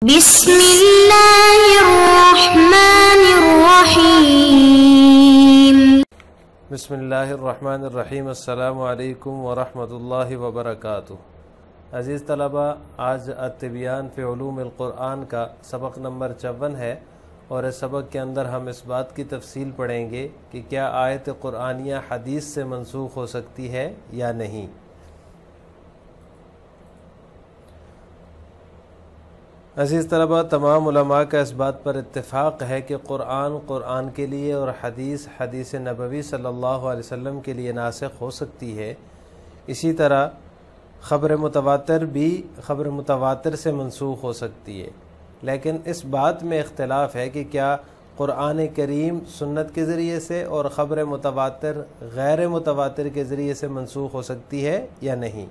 بسم اللہ الرحمن الرحیم۔ بسم اللہ الرحمن الرحیم۔ السلام علیکم ورحمۃ اللہ وبرکاتہ۔ عزیز طلبہ، آج التبیان فی علوم القرآن کا سبق نمبر 54 ہے، اور اس سبق کے اندر ہم اس بات کی تفصیل پڑھیں گے کہ کیا آیت قرآنیہ حدیث سے منسوخ ہو سکتی ہے یا نہیں۔ عزیز طلبہ، تمام علماء کا اس بات پر اتفاق ہے کہ قرآن کے لیے اور حدیث نبوی صلی اللہ علیہ وسلم کے لیے ناسخ ہو سکتی ہے۔ اسی طرح خبر متواتر سے منسوخ ہو سکتی ہے، لیکن اس بات میں اختلاف ہے کہ کیا قرآن کریم سنت کے ذریعے سے اور خبر متواتر غیر متواتر کے ذریعے سے منسوخ ہو سکتی ہے یا نہیں۔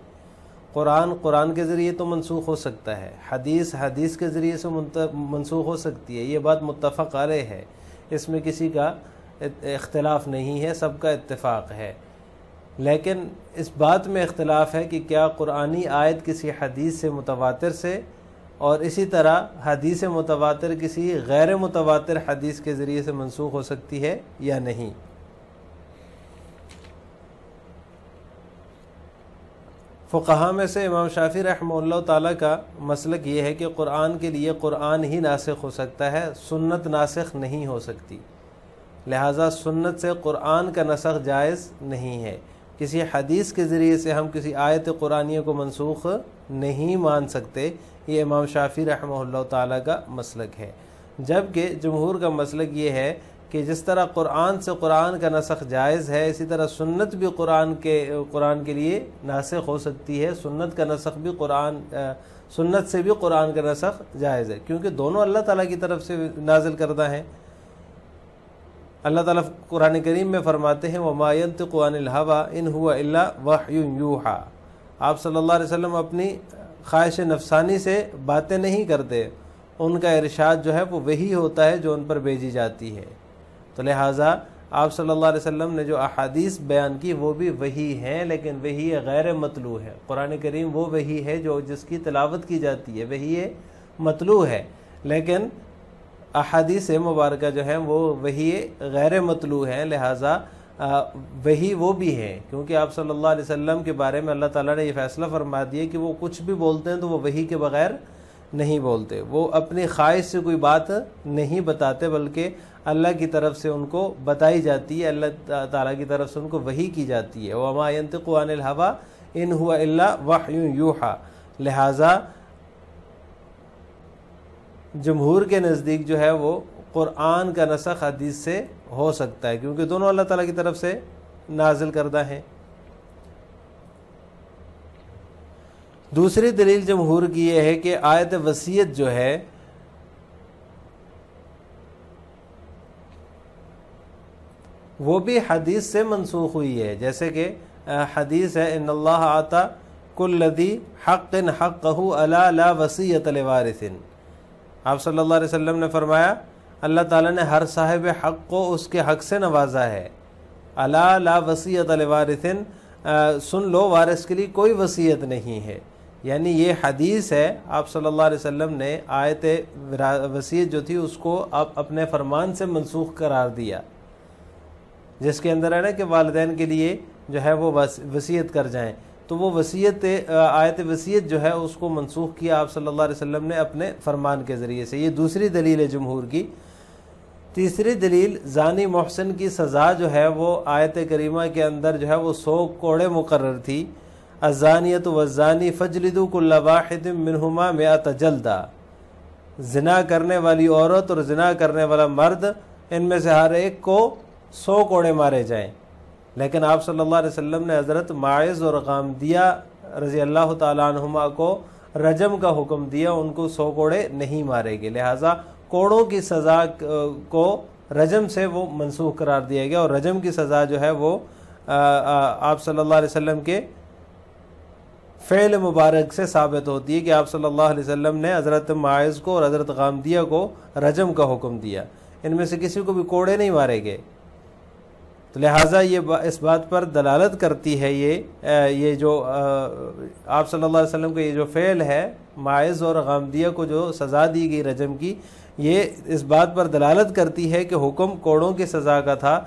قرآن کے ذریعے تو منسوخ ہو سکتا ہے، حدیث کے ذریعے سے منسوخ ہو سکتی ہے، یہ بات متفق علیہ ہے، اس میں کسی کا اختلاف نہیں ہے، سب کا اتفاق ہے۔ لیکن اس بات میں اختلاف ہے کہ کیا قرآنی آیت کسی حدیث سے متواتر سے اور اسی طرح حدیث متواتر کسی غیر متواتر حدیث کے ذریعے سے منسوخ ہو سکتی ہے یا نہیں۔ فقہا میں سے امام شافعی رحمہ اللہ تعالیٰ کا مسلک یہ ہے کہ قرآن کے لیے قرآن ہی ناسخ ہو سکتا ہے، سنت ناسخ نہیں ہو سکتی، لہٰذا سنت سے قرآن کا نسخ جائز نہیں ہے۔ کسی حدیث کے ذریعے سے ہم کسی آیت قرآنیہ کو منسوخ نہیں مان سکتے، یہ امام شافعی رحمہ اللہ تعالیٰ کا مسلک ہے، جبکہ جمہور کا مسلک یہ ہے کہ جس طرح قرآن سے قرآن کا نسخ جائز ہے، اسی طرح سنت بھی قرآن کے لیے ناسخ ہو سکتی ہے، سنت سے بھی قرآن کا نسخ جائز ہے، کیونکہ دونوں اللہ تعالیٰ کی طرف سے نازل کردہ ہیں۔ اللہ تعالیٰ قرآن کریم میں فرماتے ہیں وَمَا يَنطِقُ عَنِ الْهَوَىٰ إِنْ هُوَ إِلَّا وَحْيٌ يُوحَىٰ۔ آپ صلی اللہ علیہ وسلم اپنی خواہش نفسانی سے باتیں نہیں کرتے، ان کا ارشاد جو ہے وہ وحی ہوتا ہے جو ان پر بھیجی جاتی ہے، تو لہٰذا آپ صلی اللہ علیہ وسلم نے جو احادیث بیان کی وہ بھی وحی ہیں، لیکن وحی غیر متلو ہے۔ قرآن کریم وہ وحی ہے جو جس کی تلاوت کی جاتی ہے، وحی متلو ہے، لیکن احادیث مبارکہ جو ہیں وہ وحی غیر متلو ہیں، لہٰذا وحی وہ بھی ہیں، کیونکہ آپ صلی اللہ علیہ وسلم کے بارے میں اللہ تعالیٰ نے یہ فیصلہ فرما دیا کہ وہ کچھ بھی بولتے ہیں تو وہ وحی کے بغیر نہیں بولتے، وہ اپنی خواہش سے کوئی بات نہیں بتاتے، بلکہ اللہ کی طرف سے ان کو بتائی جاتی ہے، اللہ تعالیٰ کی طرف سے ان کو وحی کی جاتی ہے۔ وَمَا يَنطِقُ عَنِ الْهَوَىٰ إِنْ هُوَ إِلَّا وَحْيٌ يُوحَىٰ۔ لہٰذا جمہور کے نزدیک جو ہے وہ قرآن کا نسخ حدیث سے ہو سکتا ہے، کیونکہ دونوں اللہ تعالیٰ کی طرف سے نازل کردہ ہیں۔ دوسری دلیل جمہور کی یہ ہے کہ آیت وصیت جو ہے وہ بھی حدیث سے منسوخ ہوئی ہے، جیسے کہ حدیث ہے ان اللہ آتا کل ذی حق حقہ الا لا وصیۃ لوارث۔ آپ صلی اللہ علیہ وسلم نے فرمایا اللہ تعالیٰ نے ہر صاحب حق کو اس کے حق سے نوازا ہے، الا لا وصیۃ لوارث، سن لو وارث کے لیے کوئی وصیت نہیں ہے، یعنی یہ حدیث ہے۔ آپ صلی اللہ علیہ وسلم نے آیت وصیت جو تھی اس کو اپنے فرمان سے منسوخ قرار دیا، جس کے اندر ہے نا کہ والدین کے لیے جو ہے وہ وصیت کر جائیں، تو وہ آیت وصیت جو ہے اس کو منسوخ کیا آپ صلی اللہ علیہ وسلم نے اپنے فرمان کے ذریعے سے۔ یہ دوسری دلیل ہے جمہور کی۔ تیسری دلیل زانی محسن کی سزا جو ہے وہ آیت کریمہ کے اندر جو ہے وہ 100 کوڑے مقرر تھی۔ الزانیۃ والزانی فاجلدوا کل واحد منہما 100 جلدہ، زنا کرنے والی عورت اور زنا کرنے والا مرد ان میں سے ہر ایک کو 100 کوڑے مارے جائیں، لیکن آپ صلی اللہ علیہ وسلم نے حضرت ماعز اور غامدیہ رضی اللہ تعالیٰ عنہما کو رجم کا حکم دیا، ان کو 100 کوڑے نہیں مارے گے، لہٰذا کوڑوں کی سزا کو رجم سے وہ منسوخ قرار دیا گیا، اور رجم کی سزا جو ہے وہ آپ صلی اللہ علیہ وسلم کے فعل مبارک سے ثابت ہوتی ہے کہ آپ صلی اللہ علیہ وسلم نے حضرت ماعز کو اور حضرت غامدیہ کو رجم کا حکم دیا، ان میں سے کسی کو بھی کوڑے نہیں مارے گئے۔ تو لہٰذا یہ اس بات پر دلالت کرتی ہے یہ جو آپ صلی اللہ علیہ وسلم کا یہ جو فعل ہے ماعز اور غامدیہ کو جو سزا دی گئی رجم کی، یہ اس بات پر دلالت کرتی ہے کہ حکم کوڑوں کی سزا کا تھا،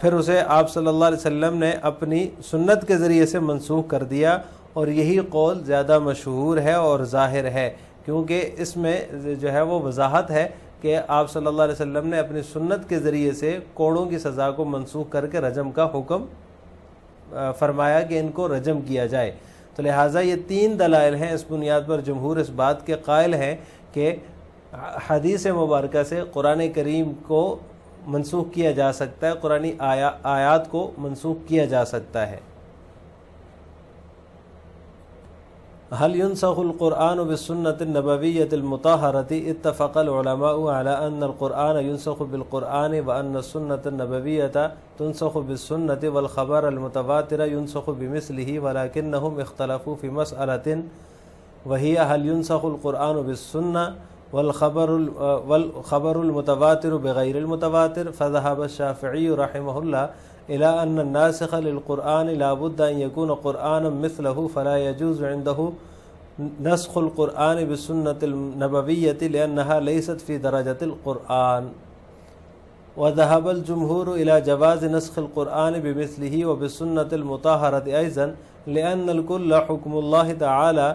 پھر اسے آپ صلی اللہ علیہ وسلم نے اپنی سنت کے ذریعے سے منسوخ کر دیا، اور یہی قول زیادہ مشہور ہے اور ظاہر ہے، کیونکہ اس میں جو ہے وہ وضاحت ہے کہ آپ صلی اللہ علیہ وسلم نے اپنی سنت کے ذریعے سے کوڑوں کی سزا کو منسوخ کر کے رجم کا حکم فرمایا کہ ان کو رجم کیا جائے۔ تو لہٰذا یہ 3 دلائل ہیں، اس بنیاد پر جمہور اس بات کے قائل ہیں کہ حدیث مبارکہ سے قرآن کریم کو منسوخ کیا جا سکتا ہے، قرآنی آیات کو منسوخ کیا جا سکتا ہے۔ هل ينسخ القرآن بالسنة النبوية المطهرة؟ اتفق العلماء على أن القرآن ينسخ بالقرآن وأن السنة النبوية تنسخ بالسنة والخبر المتواتر ينسخ بمثله، ولكنهم اختلفوا في مسألة وهي هل ينسخ القرآن بالسنة والخبر المتواتر بغير المتواتر، فذهب الشافعي رحمه الله إلى أن الناسخ للقرآن لا بد أن يكون قرآنا مثله، فلا يجوز عنده نسخ القرآن بالسنة النبوية لأنها ليست في درجة القرآن، وذهب الجمهور إلى جواز نسخ القرآن بمثله وبالسنة المطهرة أيضا، لأن الكل حكم الله تعالى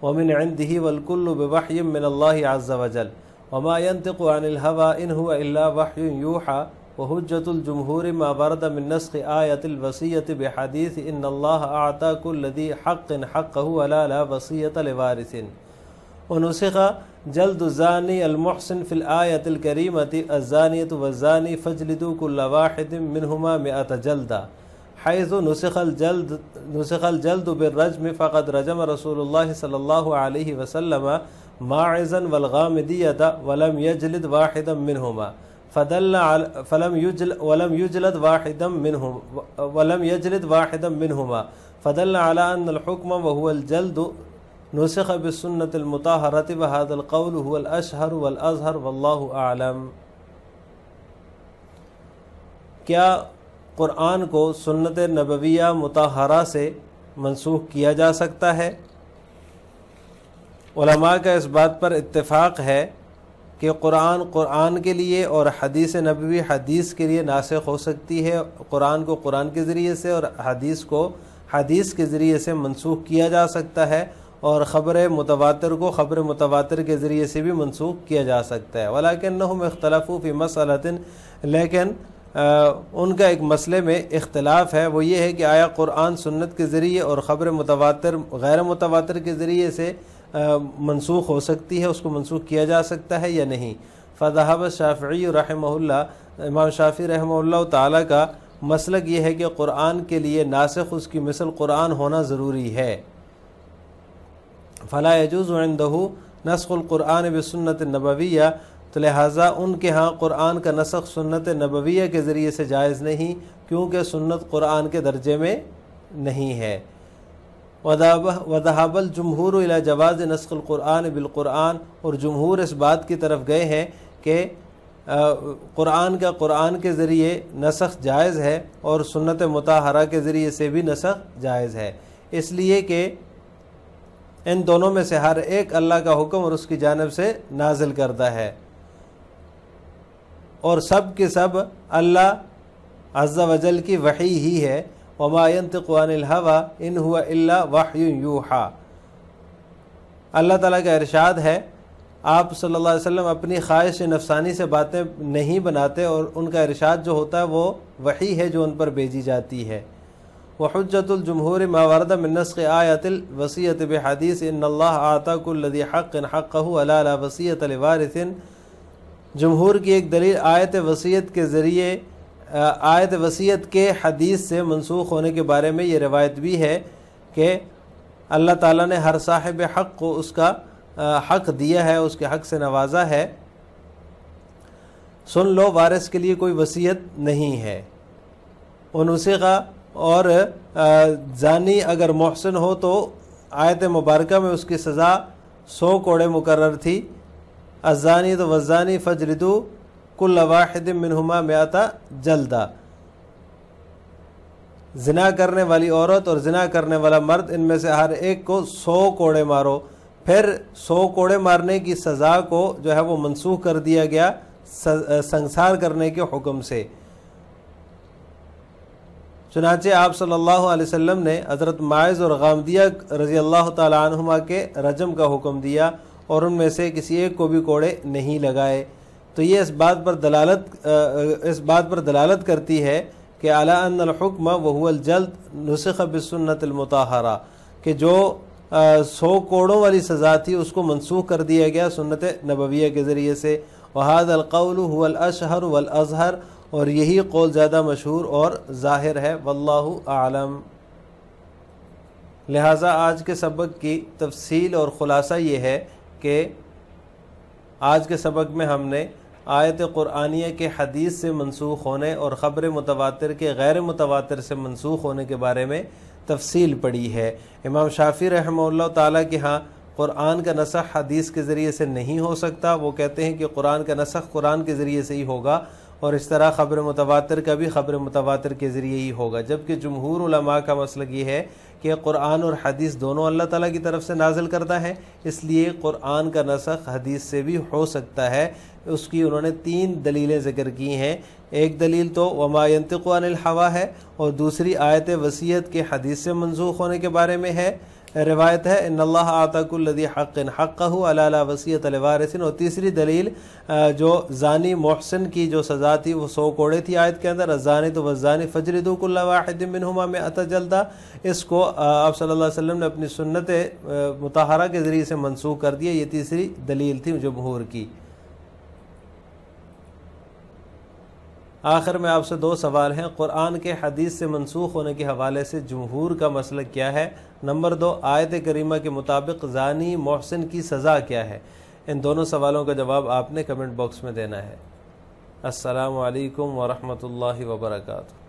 ومن عنده والكل بوحي من الله عز وجل، وما ينطق عن الهوى إن هو إلا وحي يوحى، وحجة الجمهور ما ورد من نسخ آية الوصية بحديث إن الله أعطى كل ذي حق حقه ولا لا وصية لوارث، ونسخ جلد الزاني المحسن في الآية الكريمة الزانية والزاني فاجلدوا كل واحد منهما 100 جلدة، حيث نسخ الجلد بالرجم، فقد رجم رسول الله صلى الله عليه وسلم ماعزا والغامدية ولم يجلد واحدا منهما، ولم يجلد واحدا منهما، فدل على أن الحكم وهو الجلد نسخ بالسنة المطهرة، وهذا القول هو الأشهر والأظهر والله أعلم۔ کیا قرآن کو سنت نبویہ مطہرہ سے منسوخ کیا جا سکتا ہے؟ علماء کا اس بات پر اتفاق ہے کہ قرآن کے لیے اور حدیث نبوی حدیث کے لیے ناسخ ہو سکتی ہے، قرآن کو قرآن کے ذریعے سے اور حدیث کو حدیث کے ذریعے سے منسوخ کیا جا سکتا ہے، اور خبر متواتر کو خبر متواتر کے ذریعے سے بھی منسوخ کیا جا سکتا ہے۔ وَلَكِنَّهُمْ اخْتَلَفُوا فِي مَسْأَلَةٍ، لیکن ان کا ایک مسئلے میں اختلاف ہے، وہ یہ ہے کہ آیا قرآن سنت کے ذریعے اور خبر متواتر غیر متواتر کے ذریعے سے منسوخ ہو سکتی ہے، اس کو منسوخ کیا جا سکتا ہے یا نہیں۔ فذهب الشافعی رحمہ اللہ، امام شافعی رحمہ اللہ تعالیٰ کا مسلک یہ ہے کہ قرآن کے لیے ناسخ اس کی مثل قرآن ہونا ضروری ہے، فلا يجوز عنده نسخ القرآن بالسنت النبویہ، تو لہٰذا ان کے ہاں قرآن کا نسخ سنت نبویہ کے ذریعے سے جائز نہیں، کیونکہ سنت قرآن کے درجے میں نہیں ہے۔ وذهب الجمہور الى جواز نسخ القرآن بالقرآن، اور جمہور اس بات کی طرف گئے ہیں کہ قرآن کا قرآن کے ذریعے نسخ جائز ہے اور سنت مطہرہ کے ذریعے سے بھی نسخ جائز ہے، اس لیے کہ ان دونوں میں سے ہر ایک اللہ کا حکم اور اس کی جانب سے نازل کردہ ہے، اور سب کے سب اللہ عز و جل کی وحی ہی ہے۔ وما ينطق عن الهوى ان هو الا وحی یوحى، اللہ تعالیٰ کا ارشاد ہے آپ صلی اللہ علیہ وسلم اپنی خواہش نفسانی سے باتیں نہیں بناتے، اور ان کا ارشاد جو ہوتا ہے وہ وحی ہے جو ان پر بھیجی جاتی ہے۔ وحجۃ الجمہور ما ورد من نسخ آیۃ الوصیۃ بحدیث ان اللہ اعطى كل ذی حق حقہ ولا لا وصیۃ لوارث، جمہور کی ایک دلیل آیت وصیت کے ذریعے آیت وصیت کے حدیث سے منسوخ ہونے کے بارے میں یہ روایت بھی ہے کہ اللہ تعالیٰ نے ہر صاحب حق کو اس کا حق دیا ہے، اس کے حق سے نوازا ہے، سن لو وارث کے لیے کوئی وصیت نہیں ہے۔ ونسخہ، اور زانی اگر محسن ہو تو آیت مبارکہ میں اس کی سزا 100 کوڑے مقرر تھی، الزانیۃ والزانی فاجلدوا کل واحد منہما 100 جلدہ، زنا کرنے والی عورت اور زنا کرنے والا مرد، ان میں سے ہر ایک کو 100 کوڑے مارو۔ پھر 100 کوڑے مارنے کی سزا کو جو ہے وہ منسوخ کر دیا گیا سنگسار کرنے کے حکم سے۔ چنانچہ آپ صلی اللہ علیہ وسلم نے حضرت ماعز اور غامدیہ رضی اللہ تعالی عنہما کے رجم کا حکم دیا اور ان میں سے کسی ایک کو بھی کوڑے نہیں لگائے۔ تو یہ اس بات پر دلالت کرتی ہے کہ اعلی ان الحکم وهو الجلد نسخ بالسنت المطہرہ، کہ جو 100 کوڑوں والی سزا تھی اس کو منسوخ کر دیا گیا سنت نبویہ کے ذریعے سے۔ وهذا القول هو الاشہر والاظہر، اور یہی قول زیادہ مشہور اور ظاہر ہے، واللہ اعلم۔ لہٰذا آج کے سبق کی تفصیل اور خلاصہ یہ ہے کہ آج کے سبق میں ہم نے آیت قرآنیہ کے حدیث سے منسوخ ہونے اور خبر متواتر کے غیر متواتر سے منسوخ ہونے کے بارے میں تفصیل پڑھی ہے۔ امام شافعی رحمہ اللہ تعالیٰ کے ہاں قرآن کا نسخ حدیث کے ذریعے سے نہیں ہو سکتا، وہ کہتے ہیں کہ قرآن کا نسخ قرآن کے ذریعے سے ہی ہوگا، اور اس طرح خبر متواتر کا بھی خبر متواتر کے ذریعے ہی ہوگا، جبکہ جمہور علماء کا مسلک یہ ہے کہ قرآن اور حدیث دونوں اللہ تعالیٰ کی طرف سے نازل کرتا ہے، اس لیے قرآن کا نسخ حدیث سے بھی ہو سکتا ہے۔ اس کی انہوں نے 3 دلیلیں ذکر کی ہیں۔ ایک دلیل تو وما ينطق عن الهوى ہے، اور دوسری آیت وصیت کے حدیث سے منسوخ ہونے کے بارے میں ہے، روایت ہے ان اللہ اعطى كل ذي حق حقه الا لا وصیۃ لوارث، اور تیسری دلیل جو زانی محسن کی جو سزا تھی وہ 100 کوڑے تھی آیت کے اندر، الزانیۃ والزانی فاجلدوا كل واحد منهما 100 جلدہ، اس کو آپ صلی اللہ علیہ وسلم نے اپنی سنت مطہرہ کے ذریعے سے منسوخ کر دیا۔ یہ تیسری دلیل تھی جمہور کی۔ آخر میں آپ سے 2 سوال ہیں۔ قرآن کے حدیث سے منسوخ ہونے کے حوالے سے جمہور کا مسلک کیا ہے؟ نمبر 2، آیت کریمہ کے مطابق زانی محسن کی سزا کیا ہے؟ ان دونوں سوالوں کا جواب آپ نے کمنٹ باکس میں دینا ہے۔ السلام علیکم ورحمۃ اللہ وبرکاتہ۔